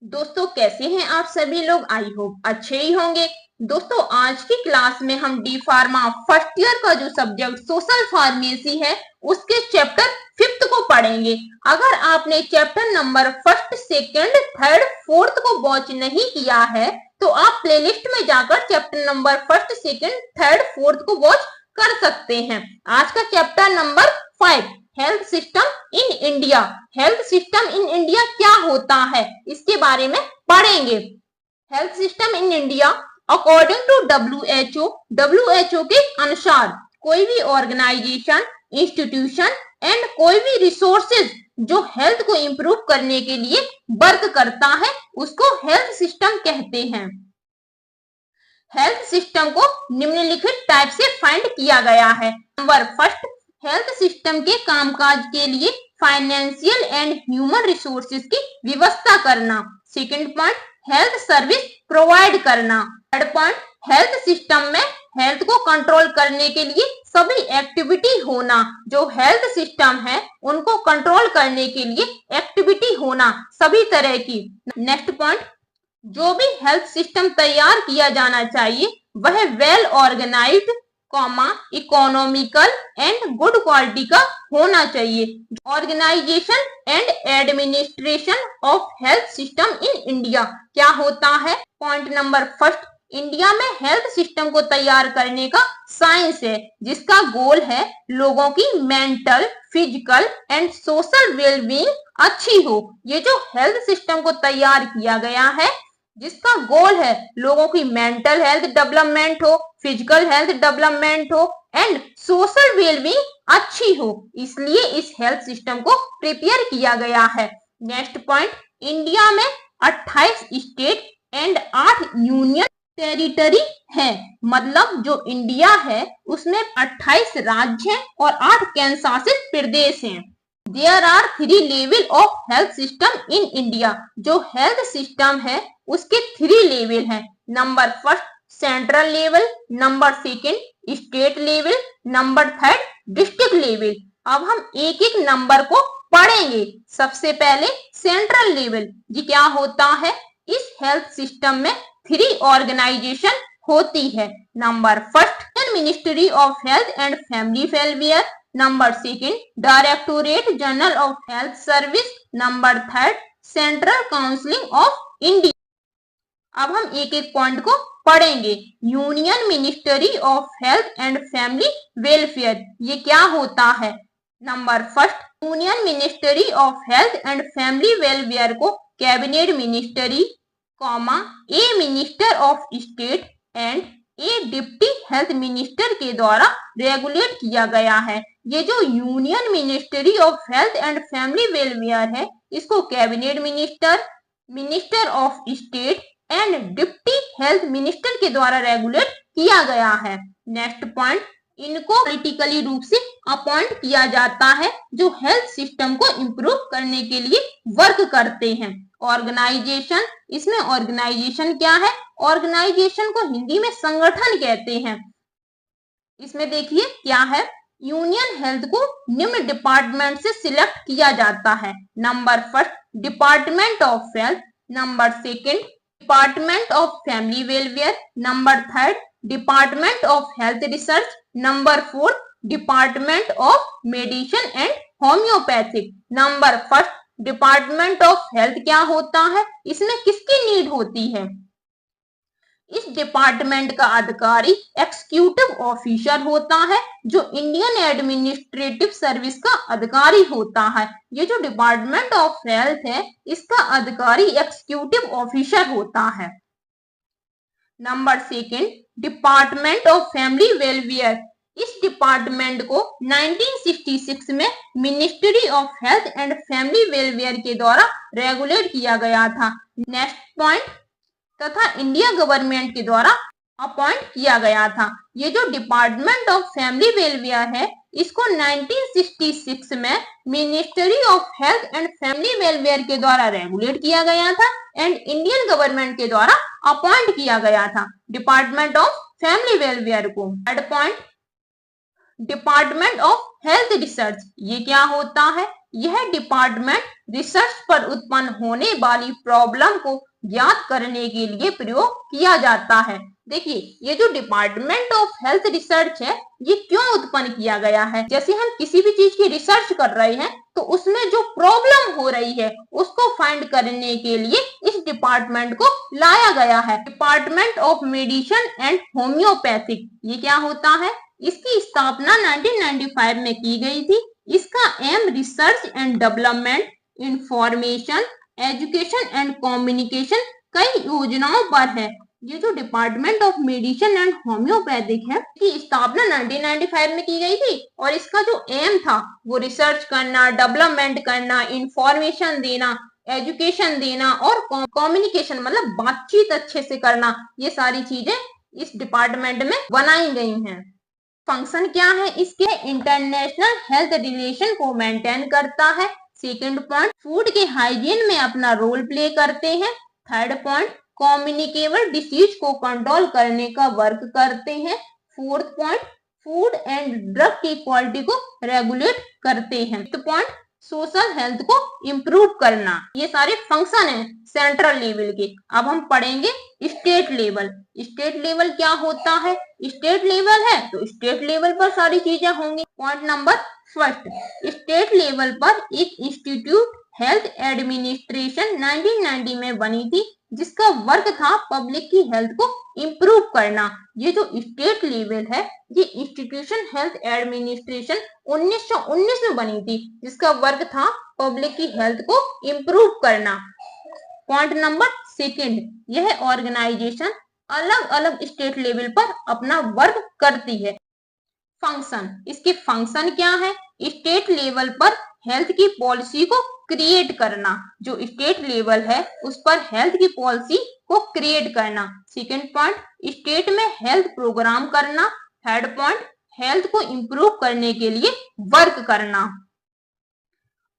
दोस्तों कैसे हैं आप सभी लोग। आई होप अच्छे ही होंगे। दोस्तों आज की क्लास में हम डी फार्मा फर्स्ट ईयर का जो सब्जेक्ट सोशल फार्मेसी है उसके चैप्टर 5th को पढ़ेंगे। अगर आपने chapter number first, second, third, fourth को वॉच नहीं किया है तो आप प्लेलिस्ट में जाकर chapter number first, second, third, fourth को वॉच कर सकते हैं। आज का chapter number 5, health system in India. Health system in India क्या होता है इसके बारे में पढ़ेंगे। Health system in India according to WHO के अनुसार कोई भी ऑर्गेनाइजेशन, इंस्टीट्यूशन एंड कोई भी रिसोर्सेज जो हेल्थ को इंप्रूव करने के लिए वर्क करता है उसको हेल्थ सिस्टम कहते हैं। हेल्थ सिस्टम को निम्नलिखित टाइप से फाइंड किया गया है। नंबर फर्स्ट, हेल्थ सिस्टम के कामकाज के लिए फाइनेंशियल एंड ह्यूमन रिसोर्सेज की व्यवस्था करना। Second point, health service provide करना। थर्ड पॉइंट, हेल्थ सिस्टम में हेल्थ को कंट्रोल करने के लिए सभी एक्टिविटी होना। जो हेल्थ सिस्टम है उनको कंट्रोल करने के लिए एक्टिविटी होना सभी तरह की। नेक्स्ट पॉइंट, जो भी हेल्थ सिस्टम तैयार किया जाना चाहिए वह well organised, economical and good quality का होना चाहिए। Organisation and administration of health system in India क्या होता है। पॉइंट नंबर फर्स्ट, इंडिया में हेल्थ सिस्टम को तैयार करने का साइंस है जिसका गोल है लोगों की mental, physical and social wellbeing अच्छी हो। ये जो हेल्थ सिस्टम को तैयार किया गया है जिसका गोल है लोगों की मेंटल हेल्थ डेवलपमेंट हो, फिजिकल हेल्थ डेवलपमेंट हो एंड सोशल वेलबींग अच्छी हो, इसलिए इस हेल्थ सिस्टम को प्रिपेयर किया गया है। नेक्स्ट पॉइंट, इंडिया में 28 स्टेट एंड 8 यूनियन टेरिटरी है। मतलब जो इंडिया है उसमें 28 राज्य हैं और 8 केंद्र शासित प्रदेश हैं। There are 3 level of health system in India. जो हेल्थ सिस्टम है उसके 3 लेवल हैं। Number first, central level. Number second, state level. Number third, district level. अब हम एक एक नंबर को पढ़ेंगे। सबसे पहले सेंट्रल लेवल, ये क्या होता है। इस हेल्थ सिस्टम में 3 ऑर्गेनाइजेशन होती है। Number first, ministry of health and family welfare. Number second, directorate general of health service. Number third, central council of India. अब हम एक एक पॉइंट को पढ़ेंगे। Union ministry of health and family welfare, ये क्या होता है। Number first, union ministry of health and family welfare को cabinet ministry, a minister of state and a deputy health minister के द्वारा रेगुलेट किया गया है। ये जो union ministry of health and family welfare है इसको cabinet minister, minister of state and deputy health minister के द्वारा रेगुलेट किया गया है। नेक्स्ट पॉइंट, इनको पॉलिटिकली रूप से अपॉइंट किया जाता है जो हेल्थ सिस्टम को इंप्रूव करने के लिए वर्क करते हैं। ऑर्गेनाइजेशन, इसमें ऑर्गेनाइजेशन क्या है। ऑर्गेनाइजेशन को हिंदी में संगठन कहते हैं। इसमें देखिए क्या है, यूनियन हेल्थ को निम्न डिपार्टमेंट से सिलेक्ट किया जाता है। Number first, department of health. Number second, department of family welfare. Number third, department of health research. Number fourth, department of medicine and homeopathic. Number first, department of health क्या होता है, इसमें किसकी need होती है। इस डिपार्टमेंट का अधिकारी एग्जीक्यूटिव ऑफिसर होता है जो इंडियन एडमिनिस्ट्रेटिव सर्विस का अधिकारी होता है। ये जो डिपार्टमेंट ऑफ हेल्थ है इसका अधिकारी एग्जीक्यूटिव ऑफिसर होता है। Number second, department of family welfare. इस डिपार्टमेंट को 1966 में ministry of health and family welfare के द्वारा रेगुलेट किया गया था। नेक्स्ट पॉइंट, तथा इंडिया गवर्नमेंट के द्वारा अपॉइंट किया गया था। ये जो डिपार्टमेंट ऑफ फैमिली वेलफेयर है इसको 1966 में ministry of health and family welfare के द्वारा रेगुलेट किया गया था एंड इंडियन गवर्नमेंट के द्वारा अपॉइंट किया गया था डिपार्टमेंट ऑफ फैमिली वेलफेयर को। Third point, department of health research, ये क्या होता है। यह डिपार्टमेंट रिसर्च पर उत्पन्न होने वाली प्रॉब्लम को ज्ञात करने के लिए प्रयोग किया जाता है। देखिए, ये जो डिपार्टमेंट ऑफ हेल्थ रिसर्च है, ये क्यों उत्पन्न किया गया है? जैसे हम किसी भी चीज की रिसर्च कर रहे हैं तो उसमें जो प्रॉब्लम हो रही है उसको फाइंड करने के लिए इस डिपार्टमेंट को लाया गया है। Department of medicine and homeopathic, ये क्या होता है? इसकी स्थापना 1995 में की गई थी। इसका aim research and development, information, education and communication कई योजनाओं पर है। ये जो department of medicine and homoeopathic है, इसकी स्थापना 1995 में की गई थी और इसका जो एम था वो रिसर्च करना, डेवलपमेंट करना, इंफॉर्मेशन देना, एजुकेशन देना और कम्युनिकेशन मतलब बातचीत अच्छे से करना, ये सारी चीजें इस डिपार्टमेंट में बनाई गई हैं। फंक्शन क्या है इसके? इंटरनेशनल हेल्थ रिलेशन को मेंटेन करता है। सेकंड पॉइंट, फूड के हाइजीन में अपना रोल प्ले करते हैं। थर्ड पॉइंट, कम्युनिकेबल डिसीज को कंट्रोल करने का वर्क करते हैं। Fourth point, food and drug की क्वालिटी को रेगुलेट करते हैं। फिफ्थ पॉइंट, सोशल हेल्थ को इम्प्रूव करना। ये सारे फंक्शन हैं सेंट्रल लेवल के। अब हम पढ़ेंगे स्टेट लेवल। स्टेट लेवल क्या होता है? स्टेट लेवल है तो स्टेट लेवल पर सारी चीजें होंगी। Point number first, state level पर एक इंस्टीट्यूट हेल्थ एडमिनिस्ट्रेशन 1990 में बनी थी, जिसका वर्क था पब्लिक की हेल्थ को इम्प्रूव करना। ये जो स्टेट लेवल है, ये इंस्टीट्यूशन हेल्थ एडमिनिस्ट्रेशन 1919 में बनी थी, जिसका वर्क था पब्लिक की हेल्थ को इम्प्रूव करना। पॉइंट नंबर सेकंड, यह ऑर्गेनाइजेशन अलग अलग स्टेट लेवल पर अपना वर्क करती है। फंक्शन, इसके फंक्शन क्या है? स्टेट लेवल पर हेल्थ की पॉलिसी को क्रिएट करना। जो स्टेट लेवल है उस पर हेल्थ की पॉलिसी को क्रिएट करना। सेकंड पॉइंट, स्टेट में हेल्थ प्रोग्राम करना। थर्ड पॉइंट, हेल्थ को इम्प्रूव करने के लिए वर्क करना।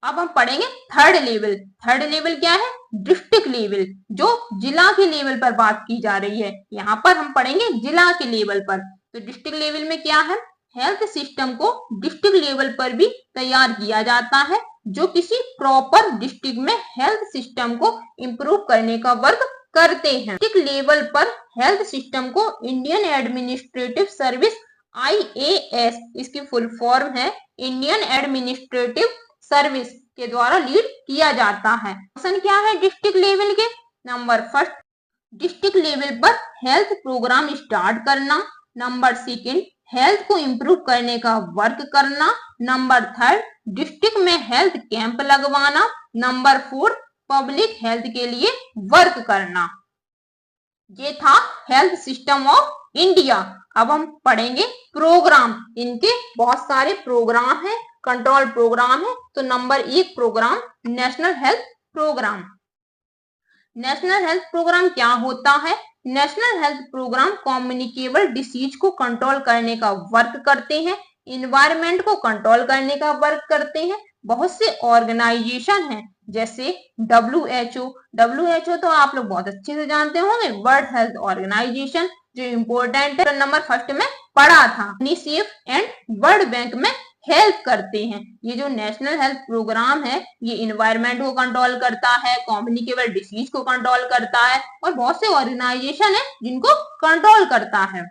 अब हम पढ़ेंगे थर्ड लेवल। थर्ड लेवल क्या है? डिस्ट्रिक्ट लेवल, जो जिला के लेवल पर बात की जा रही है। यहाँ पर हम पढ़ेंगे जिला के लेवल पर। तो डिस्ट्रिक्ट लेवल में क्या है? हेल्थ सिस्टम को डिस्ट्रिक्ट लेवल पर भी तैयार किया जाता है, जो किसी प्रॉपर डिस्ट्रिक्ट में हेल्थ सिस्टम को इम्प्रूव करने का वर्क करते हैं। डिस्ट्रिक्ट लेवल पर हेल्थ सिस्टम को इंडियन एडमिनिस्ट्रेटिव सर्विस IAS, इसकी फुल फॉर्म है इंडियन एडमिनिस्ट्रेटिव सर्विस, के द्वारा लीड किया जाता है। फंक्शन क्या है डिस्ट्रिक्ट लेवल के? नंबर फर्स्ट, डिस्ट्रिक्ट लेवल पर हेल्थ प्रोग्राम स्टार्ट करना। नंबर सेकंड, हेल्थ को इम्प्रूव करने का वर्क करना। नंबर थर्ड, डिस्ट्रिक्ट में हेल्थ कैंप लगवाना। नंबर फोर, पब्लिक हेल्थ के लिए वर्क करना। ये था हेल्थ सिस्टम ऑफ इंडिया। अब हम पढ़ेंगे प्रोग्राम। इनके बहुत सारे प्रोग्राम हैं, कंट्रोल प्रोग्राम है। तो number 1 programme national health programme. National health programme क्या होता है? National health programme communicable disease को कंट्रोल करने का वर्क करते हैं, इन्वायरमेंट को कंट्रोल करने का वर्क करते हैं। बहुत से ऑर्गेनाइजेशन हैं जैसे WHO तो आप लोग बहुत अच्छे से जानते होंगे, वर्ल्ड हेल्थ ऑर्गेनाइजेशन, जो इम्पोर्टेंट है, नंबर फर्स्ट में पढ़ा था। यूनिसेफ एंड वर्ल्ड बैंक में हेल्प करते हैं। ये जो नेशनल हेल्थ प्रोग्राम है, ये इन्वायरमेंट को कंट्रोल करता है, कम्युनिकेबल डिसीज को कंट्रोल करता है और बहुत से ऑर्गेनाइजेशन है जिनको कंट्रोल करता है।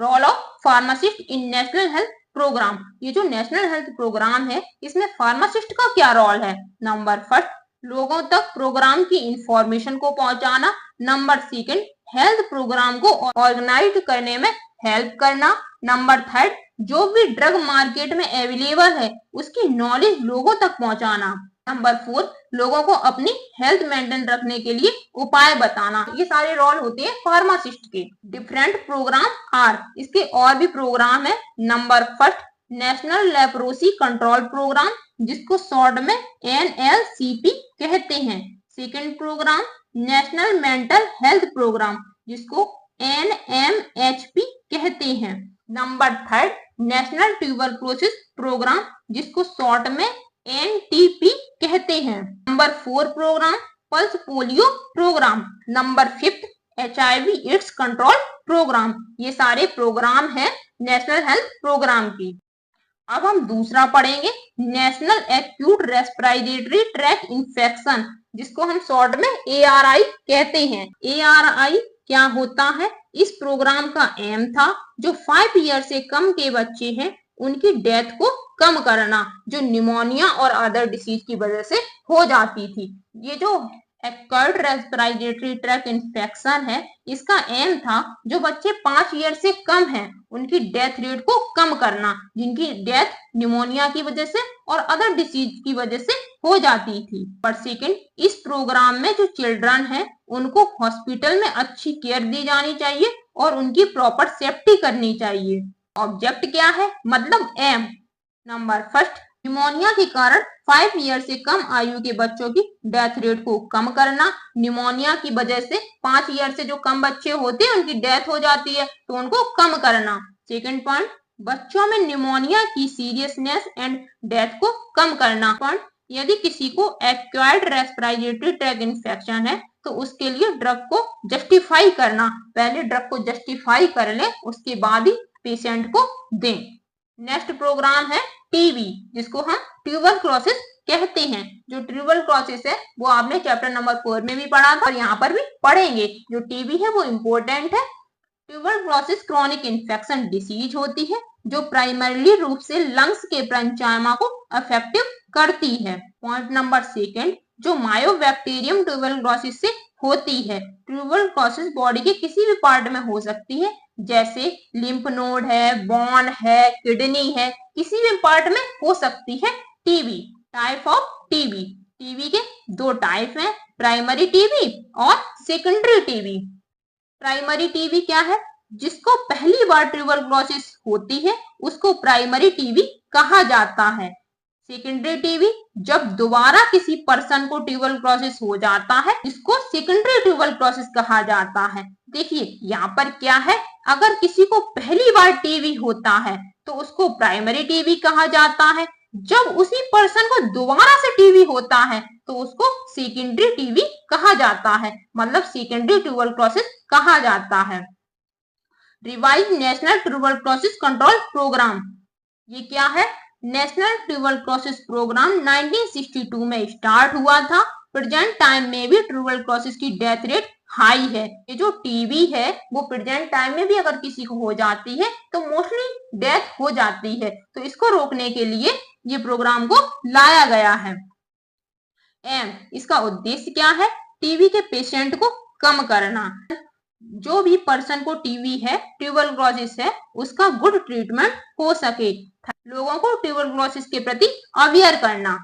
Role of pharmacist in national health programme. ये जो नेशनल हेल्थ प्रोग्राम है, इसमें फार्मासिस्ट का क्या रोल है? नंबर फर्स्ट, लोगों तक प्रोग्राम की इंफॉर्मेशन को पहुंचाना। नंबर सेकंड, हेल्थ प्रोग्राम को ऑर्गेनाइज करने में हेल्प करना। नंबर थर्ड, जो भी ड्रग मार्केट में अवेलेबल है उसकी नॉलेज लोगों तक पहुंचाना। नंबर 4, लोगों को अपनी हेल्थ मेंटेन रखने के लिए उपाय बताना। ये सारे रोल होते हैं फार्मासिस्ट के। डिफरेंट प्रोग्राम आर, इसके और भी प्रोग्राम है। Number first, national leprosy control programme, जिसको शॉर्ट में NLCP कहते हैं। Second programme, national mental health programme, जिसको NMHP कहते हैं। Number third, national tuberculosis programme, जिसको शॉर्ट में NTP कहते हैं। Number 4 programme, pulse polio programme. Number 5, HIV AIDS control programme. ये सारे प्रोग्राम हैं नेशनल हेल्थ प्रोग्राम की। अब हम दूसरा पढ़ेंगे, national acute respiratory tract infection, जिसको हम शॉर्ट में ARI कहते हैं। ARI क्या होता है? इस प्रोग्राम का एम था जो 5 ईयर से कम के बच्चे हैं उनकी डेथ को कम करना, जो निमोनिया और अदर डिसीज की वजह से हो जाती थी। ये जो एक्यूट रेस्पिरेटरी ट्रैक इन्फेक्शन है, इसका एम था जो बच्चे 5 ईयर से कम हैं उनकी डेथ रेट को कम करना, जिनकी डेथ निमोनिया की वजह से और अदर डिसीज की वजह से हो जाती थी। पर सेकेंड, इस प्रोग्राम में जो चिल्ड्रन है उनको हॉस्पिटल में अच्छी केयर दी जानी चाहिए और उनकी प्रॉपर सेफ्टी करनी चाहिए। ऑब्जेक्ट क्या है, मतलब एम? नंबर फर्स्ट, निमोनिया के कारण 5 ईयर से कम आयु के बच्चों की डेथ रेट को कम करना। निमोनिया की वजह से 5 ईयर से जो कम बच्चे होते हैं उनकी डेथ हो जाती है, तो उनको कम करना। सेकंड पॉइंट, बच्चों में निमोनिया की सीरियसनेस एंड डेथ को कम करना। पॉइंट, यदि किसी को एक्वायर्ड रेस्पिरेटरी ट्रैक इन्फेक्शन है तो उसके लिए ड्रग को जस्टिफाई करना, पहले ड्रग को जस्टिफाई कर ले उसके बाद ही पेशेंट को दें। नेक्स्ट प्रोग्राम है टीबी, जिसको हम ट्यूबरक्लोसिस कहते हैं। जो ट्यूबरक्लोसिस है वो आपने चैप्टर नंबर 4 में भी पढ़ा था और यहाँ पर भी पढ़ेंगे। जो टीबी है वो इम्पोर्टेंट है। ट्यूबरक्लोसिस क्रॉनिक इन्फेक्शन डिसीज होती है जो प्राइमरीली रूप से लंग्स के पैरेंचाइमा को अफेक्टिव करती है। पॉइंट नंबर सेकंड, जो मायोबैक्टीरियम ट्यूबरक्लोसिस से होती है। ट्यूबरक्लोसिस बॉडी के किसी भी पार्ट में हो सकती है, जैसे लिम्फ नोड है, बोन है, किडनी है, किसी भी पार्ट में हो सकती है TB. Type of TB, TB के 2 टाइप हैं, प्राइमरी टीबी और सेकेंडरी टीबी। प्राइमरी टीबी क्या है? जिसको पहली बार ट्यूबरक्लोसिस होती है उसको प्राइमरी टीबी कहा जाता है। सेकेंडरी टीबी, जब दोबारा किसी पर्सन को ट्यूबरक्लोसिस हो जाता है इसको सेकेंडरी ट्यूबरक्लोसिस कहा जाता है। देखिए यहाँ पर क्या है, अगर किसी को पहली बार टीबी होता है तो उसको प्राइमरी टीबी कहा जाता है, जब उसी पर्सन को दोबारा से टीबी होता है तो उसको सेकेंडरी टीबी कहा जाता है, मतलब सेकेंडरी ट्यूबरक्लोसिस कहा जाता है। Revise national tuberculosis control programme, ये क्या है? नेशनल ट्यूबरक्लोसिस प्रोग्राम 1962 में स्टार्ट हुआ था। प्रेजेंट टाइम में भी ट्यूबरक्लोसिस की डेथ रेट हाई है। ये जो टीबी है वो प्रेजेंट टाइम में भी अगर किसी को हो जाती है तो मोस्टली डेथ हो जाती है, तो इसको रोकने के लिए ये प्रोग्राम को लाया गया है। एम, इसका उद्देश्य क्या है? टीबी के पेशेंट को कम करना। जो भी पर्सन को टीबी है, ट्यूबरक्लोसिस है, उसका गुड ट्रीटमेंट हो सके, लोगों को ट्यूबरक्लोसिस के प्रति अवेयर करना।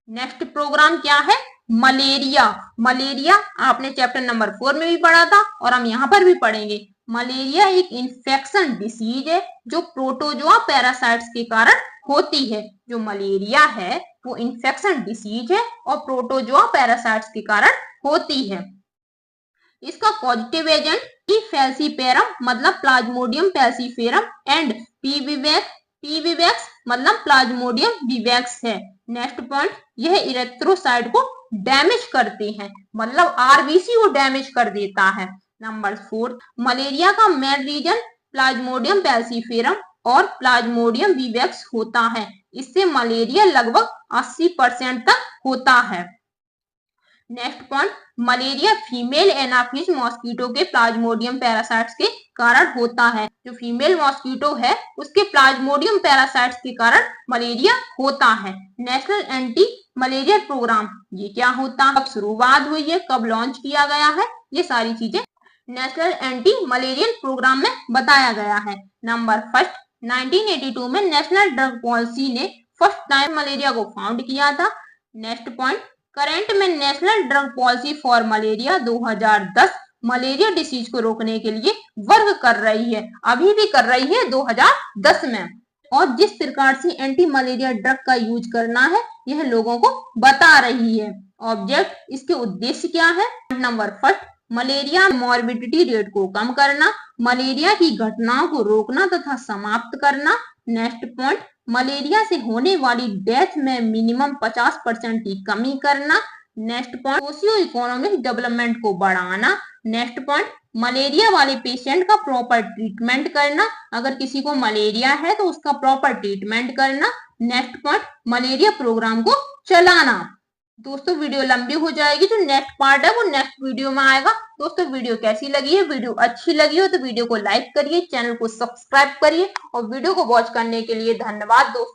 नेक्स्ट प्रोग्राम क्या है? मलेरिया। मलेरिया आपने चैप्टर नंबर 4 में भी पढ़ा था और हम यहाँ पर भी पढ़ेंगे। मलेरिया एक इन्फेक्शन डिसीज है जो प्रोटोजोआ पैरासाइट्स के कारण होती है। जो मलेरिया है वो इन्फेक्शन डिसीज है और प्रोटोजोआ पैरासाइट्स के कारण होती है। इसका पॉजिटिव एजेंट ई फैल्सीपेरम मतलब प्लाज्मोडियम फैल्सीफेरम एंड पीवीवैक्स मतलब प्लाज्मोडियम विवैक्स है। नेक्स्ट पॉइंट, यह इरेथ्रोसाइट को डैमेज करते हैं, मतलब आरबीसी को डैमेज कर देता है। नंबर 4, मलेरिया का मेन रीजन प्लाज्मोडियम फैल्सीफेरम और प्लाज्मोडियम विवैक्स होता है। इससे मलेरिया लगभग 80% तक होता है। Next point, malaria female anopheles mosquito के प्लाज्मोडियम पैरासाइट्स के कारण होता है। जो फीमेल मॉस्किटो है उसके प्लाज्मोडियम पैरासाइट्स के कारण मलेरिया होता है। नेशनल एंटी मलेरिया प्रोग्राम, ये क्या होता है, कब शुरुआत हुई है, कब लॉन्च किया गया है, ये सारी चीजें नेशनल एंटी मलेरियन प्रोग्राम में बताया गया है। नंबर फर्स्ट, 1982 में नेशनल ड्रग पॉलिसी ने फर्स्ट टाइम मलेरिया को फाउंड किया था। नेक्स्ट पॉइंट, करंट में national drug policy for malaria 2010 malaria disease को रोकने के लिए वर्क कर रही है, अभी भी कर रही है 2010 में, और जिस प्रकार से एंटी मलेरिया ड्रग का यूज करना है यह लोगों को बता रही है। ऑब्जेक्ट, इसके उद्देश्य क्या है? Number first, malaria morbidity rate को कम करना, मलेरिया की घटनाओं को रोकना तथा समाप्त करना। नेक्स्ट पॉइंट, मलेरिया से होने वाली डेथ में मिनिमम 50% की कमी करना। Next point, socio economic development को बढ़ाना। नेक्स्ट पॉइंट, मलेरिया वाले पेशेंट का प्रॉपर ट्रीटमेंट करना, अगर किसी को मलेरिया है तो उसका प्रॉपर ट्रीटमेंट करना। नेक्स्ट पॉइंट, मलेरिया प्रोग्राम को चलाना। दोस्तों वीडियो लंबी हो जाएगी, जो नेक्स्ट पार्ट है वो नेक्स्ट वीडियो में आएगा। दोस्तों वीडियो कैसी लगी है? वीडियो अच्छी लगी हो तो वीडियो को लाइक करिए, चैनल को सब्सक्राइब करिए और वीडियो को वॉच करने के लिए धन्यवाद दोस्तों।